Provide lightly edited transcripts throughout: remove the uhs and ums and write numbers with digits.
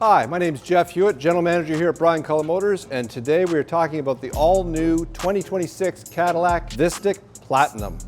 Hi, my name is Jeff Hewitt, General Manager here at Brian Cullen Motors, and today we are talking about the all-new 2026 Cadillac VISTIQ Platinum.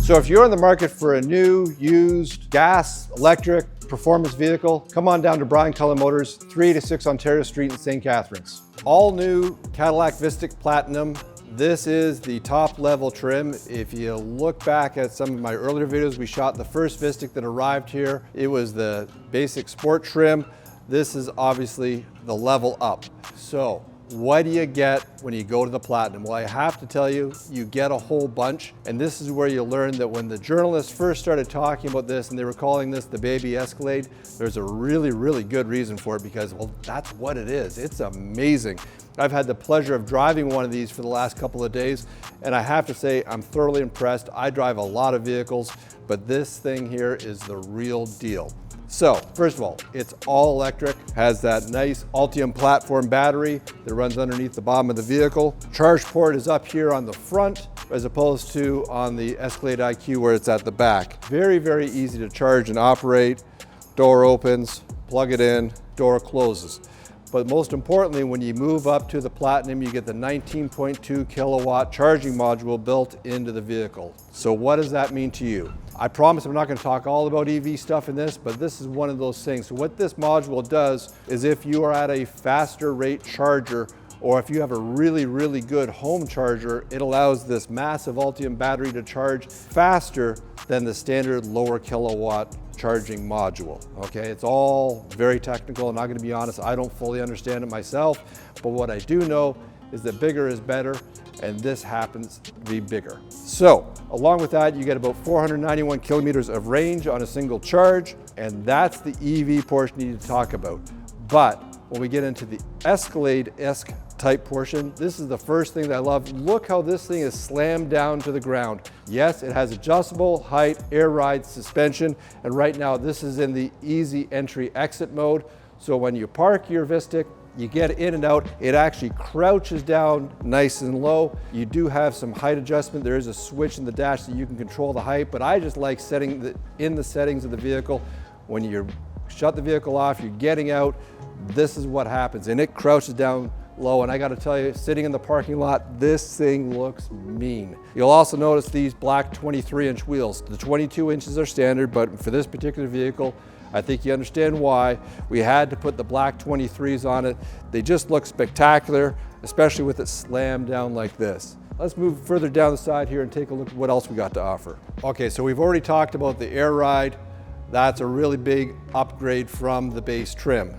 So if you're in the market for a new, used, gas, electric, performance vehicle, come on down to Brian Cullen Motors, 386 Ontario Street in St. Catharines. All new Cadillac VISTIQ Platinum. This is the top level trim. If you look back at some of my earlier videos, we shot the first VISTIQ that arrived here. It was the basic sport trim. This is obviously the level up. So what do you get when you go to the Platinum? Well, I have to tell you, you get a whole bunch. And this is where you learn that when the journalists first started talking about this and they were calling this the baby Escalade, there's a really good reason for it because, well, that's what it is. It's amazing. I've had the pleasure of driving one of these for the last couple of days, and I have to say I'm thoroughly impressed. I drive a lot of vehicles, but this thing here is the real deal. So, first of all, it's all electric, has that nice Ultium platform battery that runs underneath the bottom of the vehicle. Charge port is up here on the front, as opposed to on the Escalade IQ where it's at the back. Very easy to charge and operate. Door opens, plug it in, door closes. But most importantly, when you move up to the Platinum, you get the 19.2 kilowatt charging module built into the vehicle. So what does that mean to you? I promise I'm not going to talk all about EV stuff in this, but this is one of those things. So what this module does is if you are at a faster rate charger, or if you have a really good home charger, it allows this massive Ultium battery to charge faster than the standard lower kilowatt charging module. Okay, it's all very technical, and I'm going to be honest, I don't fully understand it myself, but what I do know is that bigger is better, and this happens to be bigger. So along with that, you get about 491 kilometers of range on a single charge, and that's the EV portion you need to talk about. But when we get into the Escalade-esque type portion, this is the first thing that I love. Look how this thing is slammed down to the ground. Yes, it has adjustable height air ride suspension, and right now this is in the easy entry exit mode. So when you park your VISTIQ, you get in and out, it actually crouches down nice and low. You do have some height adjustment. There is a switch in the dash that you can control the height, but I just like setting in the settings of the vehicle. When you shut the vehicle off, you're getting out, this is what happens, and it crouches down low, and I got to tell you, sitting in the parking lot, this thing looks mean. You'll also notice these black 23-inch wheels. The 22 inches are standard, but for this particular vehicle, I think you understand why we had to put the black 23s on it. They just look spectacular, especially with it slammed down like this. Let's move further down the side here and take a look at what else we got to offer. Okay, so we've already talked about the air ride. That's a really big upgrade from the base trim.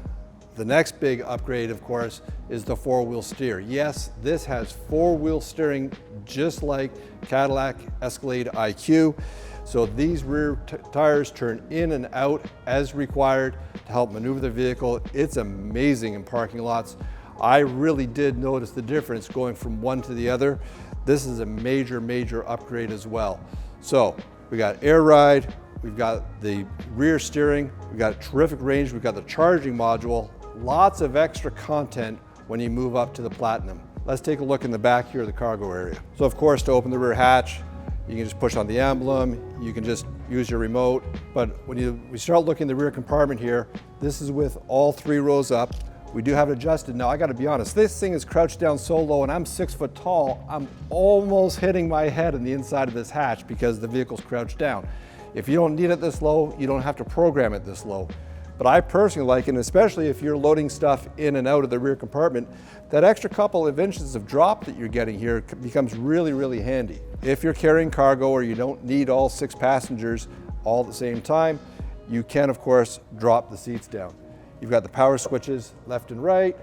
The next big upgrade, of course, is the four-wheel steer. Yes, this has four-wheel steering just like Cadillac Escalade IQ. So these rear tires turn in and out as required to help maneuver the vehicle. It's amazing in parking lots. I really did notice the difference going from one to the other. This is a major upgrade as well. So we got air ride, we've got the rear steering, we've got terrific range, we've got the charging module, lots of extra content when you move up to the Platinum. Let's take a look in the back here of the cargo area. So of course, to open the rear hatch, you can just push on the emblem, you can just use your remote, but when we start looking at the rear compartment here, this is with all three rows up. We do have it adjusted. Now I gotta be honest, this thing is crouched down so low and I'm 6 foot tall, I'm almost hitting my head on the inside of this hatch because the vehicle's crouched down. If you don't need it this low, you don't have to program it this low. But I personally like it, and especially if you're loading stuff in and out of the rear compartment, that extra couple of inches of drop that you're getting here becomes really handy. If you're carrying cargo or you don't need all 6 passengers all at the same time, you can, of course, drop the seats down. You've got the power switches left and right,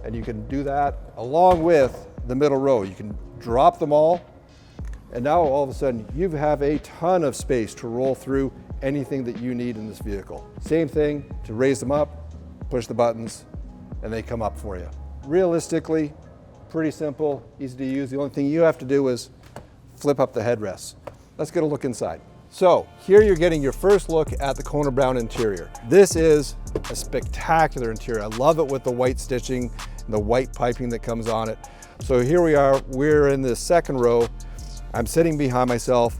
and you can do that along with the middle row. You can drop them all, and now all of a sudden you have a ton of space to roll through anything that you need in this vehicle. Same thing to raise them up, push the buttons, and they come up for you. Realistically, pretty simple, easy to use. The only thing you have to do is flip up the headrests. Let's get a look inside. So here you're getting your first look at the Kona Brown interior. This is a spectacular interior. I love it with the white stitching and the white piping that comes on it. So here we are, we're in the second row. I'm sitting behind myself.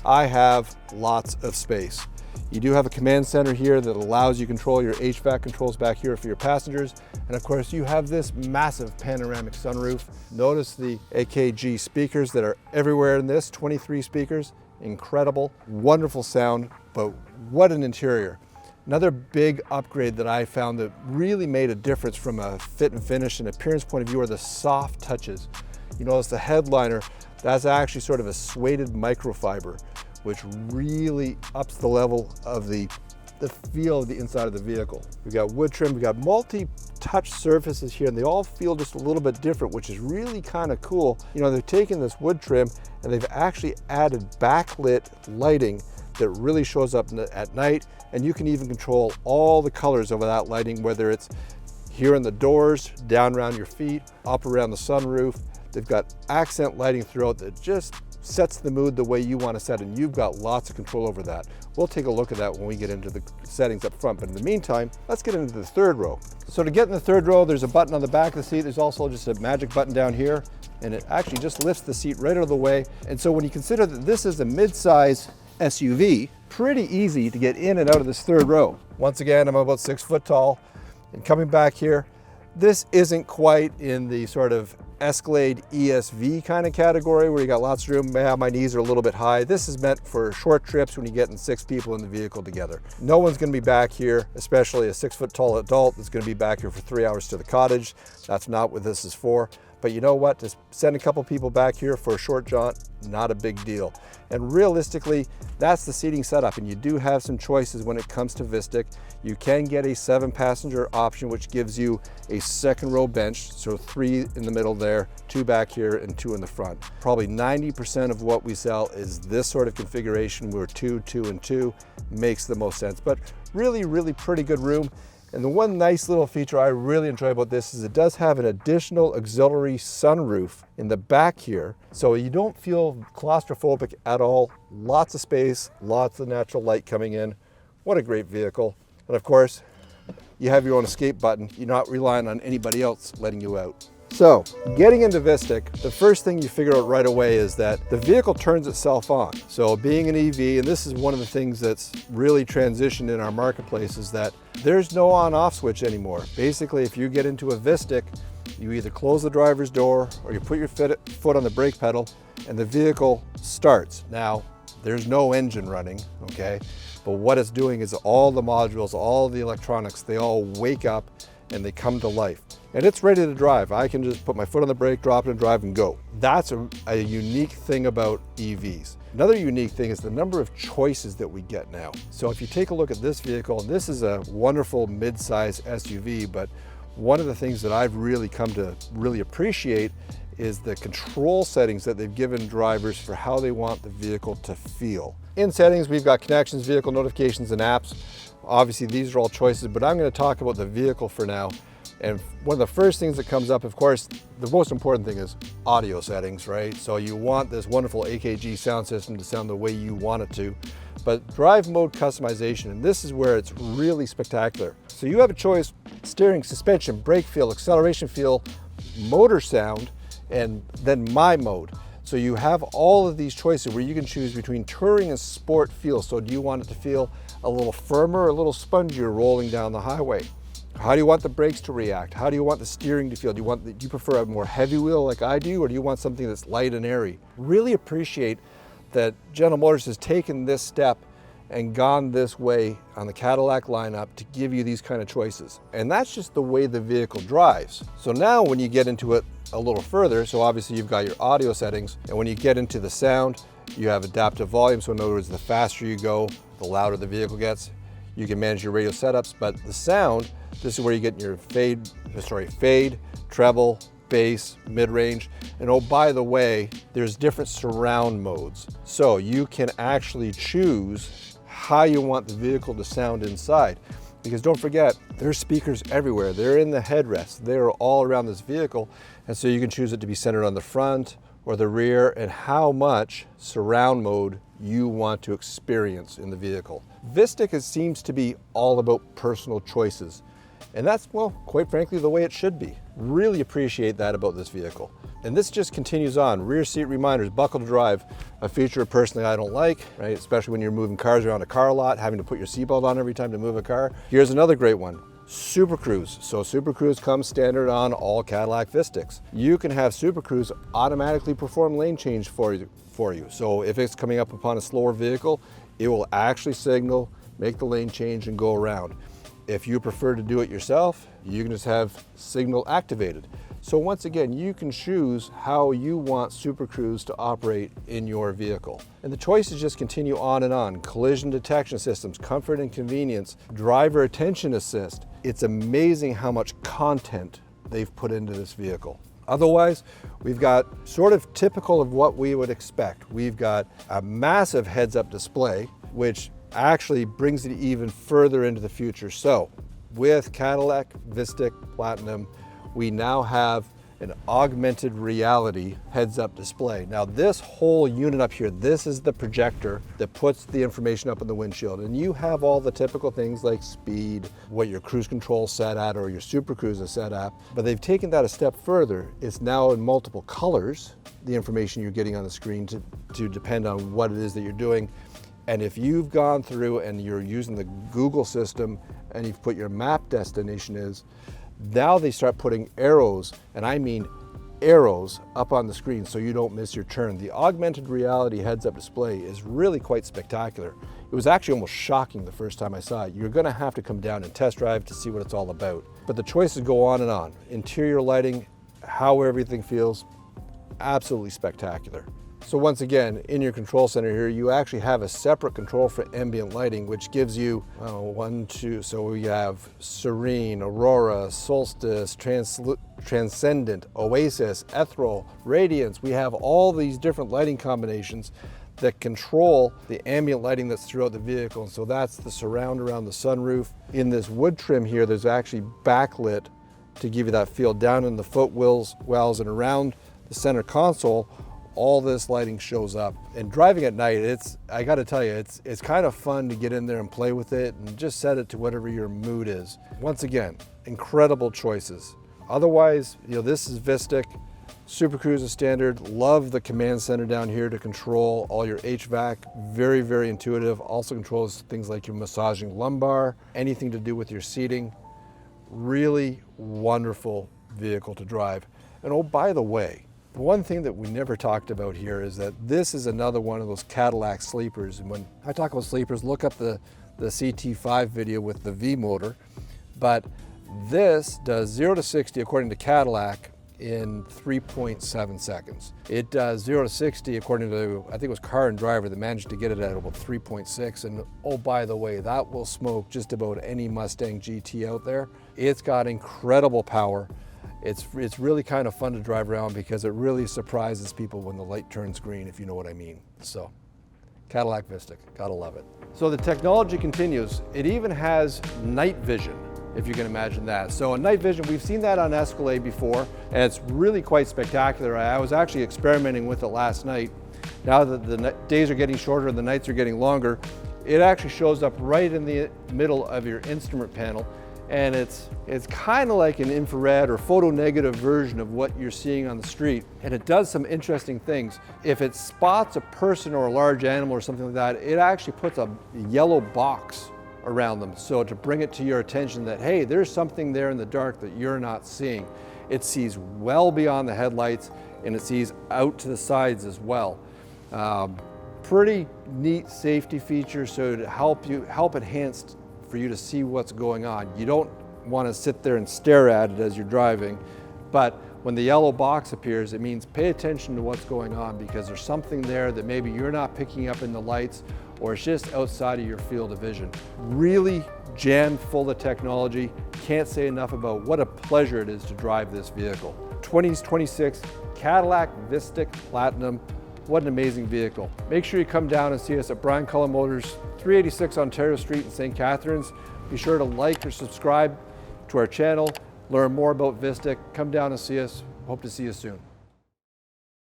I have lots of space. You do have a command center here that allows you to control your HVAC controls back here for your passengers. And of course, you have this massive panoramic sunroof. Notice the AKG speakers that are everywhere in this, 23 speakers, incredible, wonderful sound, but what an interior. Another big upgrade that I found that really made a difference from a fit and finish and appearance point of view are the soft touches. You notice the headliner, that's actually sort of a suede microfiber, which really ups the level of the feel of the inside of the vehicle. We've got wood trim, we've got multi-touch surfaces here, and they all feel just a little bit different, which is really kind of cool. You know, they've taken this wood trim and they've actually added backlit lighting that really shows up at night, and you can even control all the colors of that lighting, whether it's here in the doors, down around your feet, up around the sunroof. They've got accent lighting throughout that just sets the mood the way you want to set it, and you've got lots of control over that. We'll take a look at that when we get into the settings up front, but in the meantime, let's get into the third row. So to get in the third row, there's a button on the back of the seat. There's also just a magic button down here, and it actually just lifts the seat right out of the way. And so when you consider that this is a mid-size SUV, pretty easy to get in and out of this third row. Once again, I'm about 6 foot tall, and coming back here, this isn't quite in the sort of Escalade ESV kind of category where you got lots of room. Yeah, my knees are a little bit high. This is meant for short trips when you're getting 6 people in the vehicle together. No one's going to be back here, especially a 6 foot tall adult that's going to be back here for 3 hours to the cottage. That's not what this is for. But you know what? Just send a couple people back here for a short jaunt, not a big deal. And realistically, that's the seating setup, and you do have some choices when it comes to VISTIQ. You can get a 7-passenger option, which gives you a second row bench, so 3 in the middle there, 2 back here, and 2 in the front. Probably 90% of what we sell is this sort of configuration where 2, 2, and 2 makes the most sense. But really pretty good room. And the one nice little feature I really enjoy about this is it does have an additional auxiliary sunroof in the back here, so you don't feel claustrophobic at all. Lots of space, lots of natural light coming in. What a great vehicle. And of course, you have your own escape button. You're not relying on anybody else letting you out. So, getting into VISTIQ, the first thing you figure out right away is that the vehicle turns itself on. So being an EV, and this is one of the things that's really transitioned in our marketplace, is that there's no on-off switch anymore. Basically, if you get into a VISTIQ, you either close the driver's door or you put your foot on the brake pedal and the vehicle starts. Now, there's no engine running, okay? But what it's doing is all the modules, all the electronics, they all wake up and they come to life. And it's ready to drive. I can just put my foot on the brake, drop it and drive and go. That's a unique thing about EVs. Another unique thing is the number of choices that we get now. So if you take a look at this vehicle, and this is a wonderful mid-size SUV, but one of the things that I've really come to really appreciate is the control settings that they've given drivers for how they want the vehicle to feel. In settings, we've got connections, vehicle notifications, and apps. Obviously, these are all choices, but I'm going to talk about the vehicle for now. And one of the first things that comes up, of course, the most important thing is audio settings, right? So you want this wonderful AKG sound system to sound the way you want it to. But drive mode customization, and this is where it's really spectacular. So you have a choice: steering, suspension, brake feel, acceleration feel, motor sound, and then my mode. So you have all of these choices where you can choose between touring and sport feel. So do you want it to feel a little firmer or a little spongier rolling down the highway? How do you want the brakes to react? How do you want the steering to feel? Do you prefer a more heavy wheel like I do, or do you want something that's light and airy? Really appreciate that General Motors has taken this step and gone this way on the Cadillac lineup to give you these kind of choices. And that's just the way the vehicle drives. So now when you get into it a little further, so obviously you've got your audio settings, and when you get into the sound, you have adaptive volume. So in other words, the faster you go, the louder the vehicle gets. You can manage your radio setups, but the sound, this is where you get your fade, treble, bass, mid-range. And oh, by the way, there's different surround modes. So you can actually choose how you want the vehicle to sound inside. Because don't forget, there's speakers everywhere. They're in the headrest. They're all around this vehicle. And so you can choose it to be centered on the front or the rear, and how much surround mode you want to experience in the vehicle. VISTIQ seems to be all about personal choices. And that's, well, quite frankly, the way it should be. Really appreciate that about this vehicle. And this just continues on. Rear seat reminders, buckle to drive, a feature personally I don't like, right? Especially when you're moving cars around a car lot, having to put your seatbelt on every time to move a car. Here's another great one. Super Cruise. So Super Cruise comes standard on all Cadillac VISTIQs. You can have Super Cruise automatically perform lane change for you. So if it's coming up upon a slower vehicle, it will actually signal, make the lane change and go around. If you prefer to do it yourself, you can just have signal activated. So once again, you can choose how you want Super Cruise to operate in your vehicle. And the choices just continue on and on. Collision detection systems, comfort and convenience, driver attention assist. It's amazing how much content they've put into this vehicle. Otherwise, we've got sort of typical of what we would expect. We've got a massive heads-up display, which actually brings it even further into the future. So with Cadillac VISTIQ Platinum, we now have an augmented reality heads-up display. Now this whole unit up here, this is the projector that puts the information up in the windshield, and you have all the typical things like speed, what your cruise control is set at or your Super Cruise is set at, but they've taken that a step further. It's now in multiple colors, the information you're getting on the screen to depend on what it is that you're doing. And if you've gone through and you're using the Google system and you've put your map destination is, now they start putting arrows, and I mean arrows, up on the screen so you don't miss your turn. The augmented reality heads-up display is really quite spectacular. It was actually almost shocking the first time I saw it. You're gonna have to come down and test drive to see what it's all about. But the choices go on and on. Interior lighting, how everything feels, absolutely spectacular. So once again, in your control center here, you actually have a separate control for ambient lighting, which gives you so we have Serene, Aurora, Solstice, Transcendent, Oasis, Ethereal, Radiance. We have all these different lighting combinations that control the ambient lighting that's throughout the vehicle. And so that's the surround around the sunroof. In this wood trim here, there's actually backlit to give you that feel down in the footwells and around the center console. All this lighting shows up, and driving at night, I got to tell you, it's kind of fun to get in there and play with it and just set it to whatever your mood is. Once again, incredible choices. Otherwise, this is VISTIQ. Super Cruise is standard. Love the command center down here to control all your HVAC. Very, very intuitive. Also controls things like your massaging lumbar, anything to do with your seating. Really wonderful vehicle to drive. And oh, by the way, the one thing that we never talked about here is that this is another one of those Cadillac sleepers. And when I talk about sleepers, look up the CT5 video with the V motor. But this does 0 to 60, according to Cadillac, in 3.7 seconds. It does 0 to 60, according to, I think it was Car and Driver, that managed to get it at about 3.6. And oh, by the way, that will smoke just about any Mustang GT out there. It's got incredible power. It's really kind of fun to drive around because it really surprises people when the light turns green, if you know what I mean. So, Cadillac VISTIQ, gotta love it. So the technology continues. It even has night vision, if you can imagine that. So a night vision, we've seen that on Escalade before, and it's really quite spectacular. I was actually experimenting with it last night. Now that the days are getting shorter and the nights are getting longer, it actually shows up right in the middle of your instrument panel. And it's kind of like an infrared or photo negative version of what you're seeing on the street. And it does some interesting things. If it spots a person or a large animal or something like that, it actually puts a yellow box around them. So to bring it to your attention that, hey, there's something there in the dark that you're not seeing. It sees well beyond the headlights, and it sees out to the sides as well. Pretty neat safety feature, so to help enhance for you to see what's going on. You don't want to sit there and stare at it as you're driving, but when the yellow box appears, it means pay attention to what's going on, because there's something there that maybe you're not picking up in the lights, or it's just outside of your field of vision. Really jammed full of technology. Can't say enough about what a pleasure it is to drive this vehicle. 2026 Cadillac VISTIQ Platinum. What an amazing vehicle. Make sure you come down and see us at Brian Cullen Motors, 386 Ontario Street in St. Catharines. Be sure to like or subscribe to our channel, learn more about VISTIQ. Come down and see us. Hope to see you soon.